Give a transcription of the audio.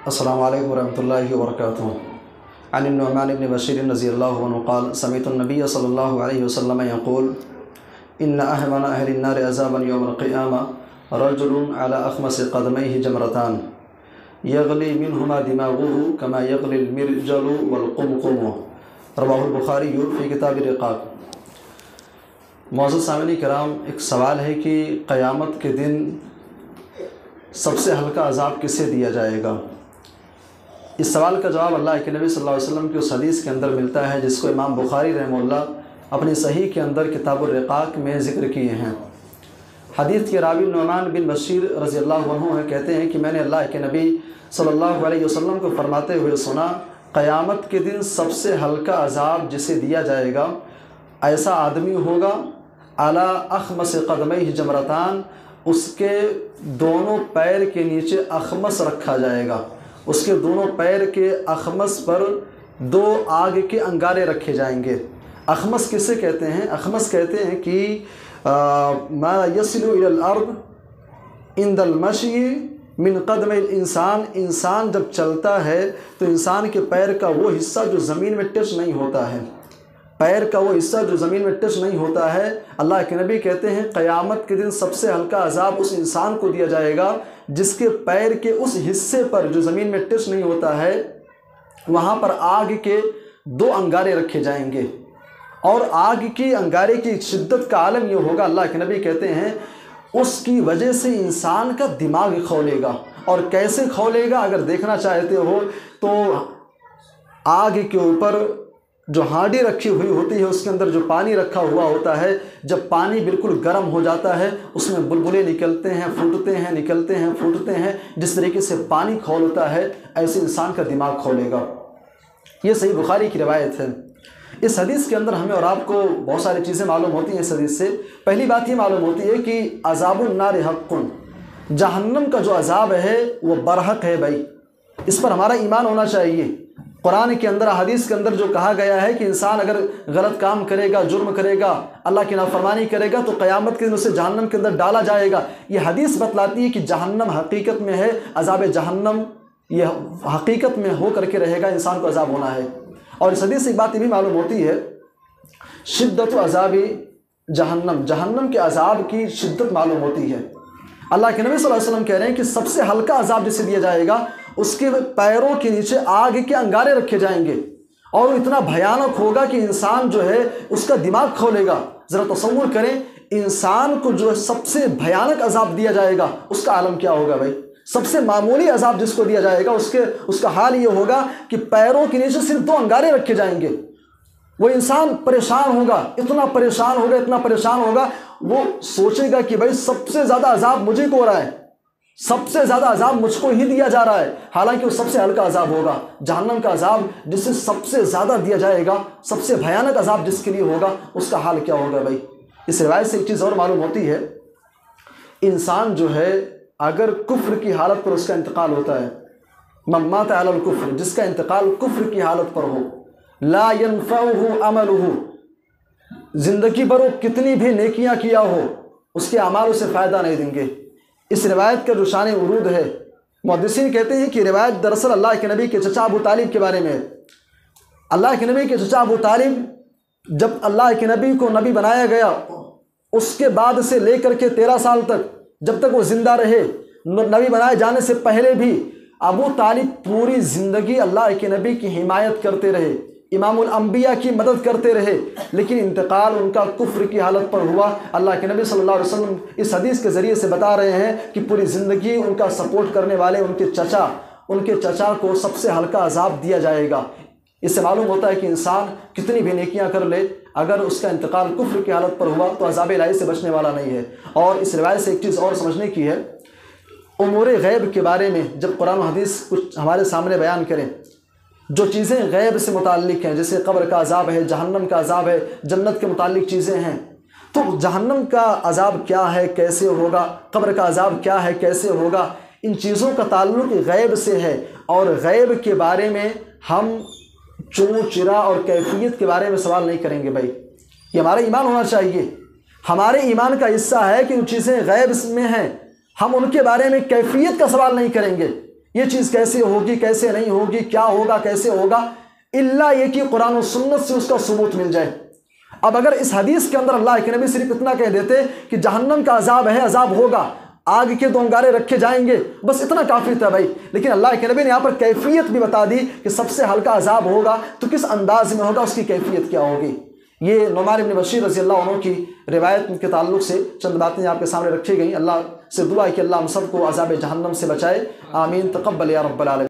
السلام علیکم ورحمۃ اللہ وبرکاتہ۔ عن النعمان بن بشیر رضی اللہ عنہ قال سمعت النبی صلی اللہ علیہ وسلم یقول ان اهون اهل النار عذابا یوم القیامة رجل على اخمص قدمیہ جمرتان یغلی منهما دماغه كما یغلی المرجل والقمقم رواہ البخاری فی کتاب الرقاق۔ معزز سامعین کرام، ایک سوال ہے کہ قیامت کے دن سب سے ہلکا عذاب کسے دیا جائے گا؟ اس سوال کا جواب اللہ کے نبی صلی اللہ علیہ وسلم کی اس حدیث کے اندر ملتا ہے جس کو امام بخاری رحمہ اللہ اپنی صحیح کے اندر کتاب الرقاق میں ذکر کیے ہیں۔ حدیث کے راوی نعمان بن بشیر رضی اللہ عنہ کہتے ہیں کہ میں نے اللہ کے نبی صلی اللہ علیہ وسلم کو فرماتے ہوئے سنا، قیامت کے دن سب سے ہلکا عذاب جسے دیا جائے گا ایسا آدمی ہوگا اعلیٰ اخمص قدمیہ جمرتان، اس کے دونوں پیر کے نیچے اخمص رکھا جائے گا، اس کے دونوں پیر کے اخمص پر دو آگ کے انگارے رکھے جائیں گے۔ اخمص کسے کہتے ہیں؟ اخمص کہتے ہیں کہ ما یصل الی الارض عند المشی من قدم الانسان، انسان جب چلتا ہے تو انسان کے پیر کا وہ حصہ جو زمین میں ٹچ نہیں ہوتا ہے، پیر کا وہ حصہ جو زمین میں ٹچ نہیں ہوتا ہے، اللہ کے نبی کہتے ہیں قیامت کے دن سب سے ہلکا عذاب اس انسان کو دیا جائے گا جس کے پیر کے اس حصے پر جو زمین میں ٹچ نہیں ہوتا ہے وہاں پر آگ کے دو انگارے رکھے جائیں گے، اور آگ کی انگارے کی شدت کا عالم یہ ہوگا، اللہ کے نبی کہتے ہیں اس کی وجہ سے انسان کا دماغ کھولے گا۔ اور کیسے کھولے گا؟ اگر دیکھنا چاہتے ہو تو آگ کے اوپر جو ہانڈی رکھی ہوئی ہوتی ہے اس کے اندر جو پانی رکھا ہوا ہوتا ہے، جب پانی بالکل گرم ہو جاتا ہے اس میں بلبلے نکلتے ہیں، پھوٹتے ہیں، نکلتے ہیں، پھوٹتے ہیں، جس طریقے سے پانی کھولتا ہے ایسے انسان کا دماغ کھولے گا۔ یہ صحیح بخاری کی روایت ہے۔ اس حدیث کے اندر ہمیں اور آپ کو بہت ساری چیزیں معلوم ہوتی ہیں اس حدیث سے۔ پہلی بات یہ معلوم ہوتی ہے کہ عذاب النار حق، جہنم کا جو عذاب ہے وہ برحق ہے بھائی، اس پر ہمارا ایمان ہونا چاہیے۔ قرآن کے اندر، حدیث کے اندر جو کہا گیا ہے کہ انسان اگر غلط کام کرے گا، جرم کرے گا، اللہ کی نافرمانی کرے گا تو قیامت کے دن اسے جہنم کے اندر ڈالا جائے گا، یہ حدیث بتلاتی ہے کہ جہنم حقیقت میں ہے، عذاب جہنم یہ حقیقت میں ہو کر کے رہے گا، انسان کو عذاب ہونا ہے۔ اور اس حدیث سے ایک بات یہ بھی معلوم ہوتی ہے، شدت عذاب جہنم، جہنم کے عذاب کی شدت معلوم ہوتی ہے۔ اللہ کے نبی صلی اللہ علیہ وسلم کہہ رہے ہیں کہ سب سے ہلکا عذاب جسے دیا جائے گا اس کے پیروں کے نیچے آگ کے انگارے رکھے جائیں گے، اور وہ اتنا بھیانک ہوگا کہ انسان جو ہے اس کا دماغ کھولے گا۔ ذرا تصور کریں، انسان کو جو سب سے بھیانک عذاب دیا جائے گا اس کا عالم کیا ہوگا بھائی؟ سب سے معمولی عذاب جس کو دیا جائے گا اس کا حال یہ ہوگا کہ پیروں کے نیچے صرف دو انگارے رکھے جائیں گے، وہ انسان پریشان ہوگا، اتنا پریشان ہوگا، اتنا پریشان ہوگا، وہ سوچے گا کہ بھائی سب سے زیادہ عذاب مجھے کو ہو رہا ہے، سب سے زیادہ عذاب مجھ کو ہی دیا جا رہا ہے، حالانکہ وہ سب سے ہلکا عذاب ہوگا۔ جہنم کا عذاب جسے سب سے زیادہ دیا جائے گا، سب سے بھیانک عذاب جس کے لیے ہوگا، اس کا حال کیا ہوگا بھائی؟ اس روایت سے ایک چیز اور معلوم ہوتی ہے، انسان جو ہے اگر کفر کی حالت پر اس کا انتقال ہوتا ہے، من مات علی الکفر، جس کا انتقال کفر کی حالت پر ہو، لا ينفعه عمله، زندگی بھر وہ کتنی بھی نیکیاں کیا ہو اس کے اعمال اسے فائدہ نہیں دیں گے۔ اس روایت کا جو شان ورود ہے، محدثین کہتے ہیں کہ روایت دراصل اللہ کے نبی کے چچا ابو طالب کے بارے میں ہے۔ اللہ کے نبی کے چچا ابو طالب جب اللہ کے نبی کو نبی بنایا گیا، اس کے بعد سے لے کر کے 13 سال تک جب تک وہ زندہ رہے، نبی بنائے جانے سے پہلے بھی ابو طالب پوری زندگی اللہ کے نبی کی حمایت کرتے رہے، امام الانبیاء کی مدد کرتے رہے، لیکن انتقال ان کا کفر کی حالت پر ہوا۔ اللہ کے نبی صلی اللہ علیہ وسلم اس حدیث کے ذریعے سے بتا رہے ہیں کہ پوری زندگی ان کا سپورٹ کرنے والے ان کے چچا کو سب سے ہلکا عذاب دیا جائے گا۔ اس سے معلوم ہوتا ہے کہ انسان کتنی بھی نیکیاں کر لے، اگر اس کا انتقال کفر کی حالت پر ہوا تو عذاب الہی سے بچنے والا نہیں ہے۔ اور اس روایت سے ایک چیز اور سمجھنے کی ہے، امور غیب کے بارے میں جب قرآن و حدیث کچھ ہمارے سامنے بیان کریں، جو چیزیں غیب سے متعلق ہیں، جیسے قبر کا عذاب ہے، جہنم کا عذاب ہے، جنت کے متعلق چیزیں ہیں، تو جہنم کا عذاب کیا ہے، کیسے ہوگا، قبر کا عذاب کیا ہے، کیسے ہوگا، ان چیزوں کا تعلق غیب سے ہے، اور غیب کے بارے میں ہم چوں چرا اور کیفیت کے بارے میں سوال نہیں کریں گے بھائی، یہ ہمارا ایمان ہونا چاہیے۔ ہمارے ایمان کا حصہ ہے کہ جو چیزیں غیب میں ہیں ہم ان کے بارے میں کیفیت کا سوال نہیں کریں گے، یہ چیز کیسے ہوگی کیسے نہیں ہوگی، کیا ہوگا کیسے ہوگا، الا یہ کہ قرآن و سنت سے اس کا ثبوت مل جائے۔ اب اگر اس حدیث کے اندر اللہ کے نبی صرف اتنا کہہ دیتے کہ جہنم کا عذاب ہے، عذاب ہوگا، آگ کے 2 انگارے رکھے جائیں گے، بس اتنا کافی تھا بھائی، لیکن اللہ کے نبی نے یہاں پر کیفیت بھی بتا دی کہ سب سے ہلکا عذاب ہوگا، تو کس انداز میں ہوگا، اس کی کیفیت کیا ہوگی۔ یہ نعمان بن بشیر رضی اللہ عنہ کی روایت کے تعلق سے چند باتیں آپ کے سامنے رکھی گئیں۔ اللہ سے دعا ہے کہ اللہ ہم سب کو عذاب جہنم سے بچائے، آمین، تقبل یا رب العالمین۔